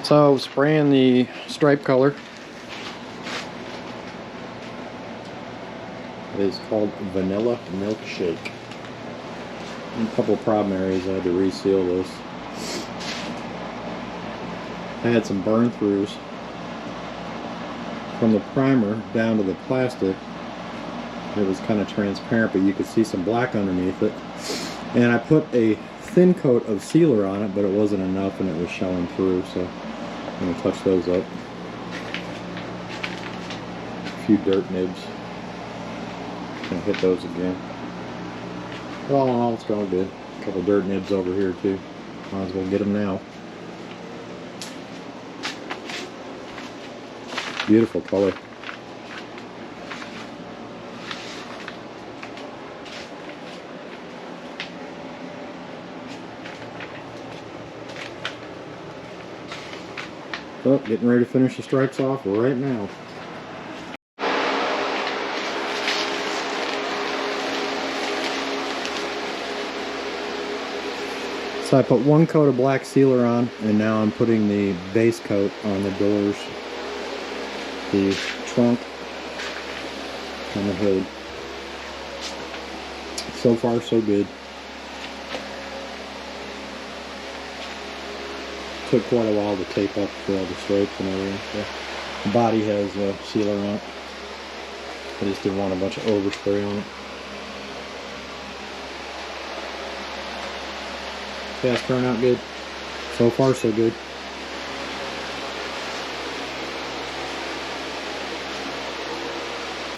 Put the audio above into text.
So spraying the stripe color. It is called Vanilla Milkshake. A couple of problem areas I had to reseal this. I had some burn throughs from the primer down to the plastic. It was kind of transparent, but you could see some black underneath it. And I put a thin coat of sealer on it, but it wasn't enough and it was showing through, so I'm going to touch those up. A few dirt nibs. Gonna hit those again. All in all, it's going good. A couple dirt nibs over here too. Might as well get them now. Beautiful color. Oh, getting ready to finish the stripes off right now. So I put one coat of black sealer on, and now I'm putting the base coat on the doors, the trunk, and the hood. So far, so good. Took quite a while to tape up all the stripes and everything. So the body has sealer on it. I just didn't want a bunch of overspray on it. Gas turned out good. So far, so good.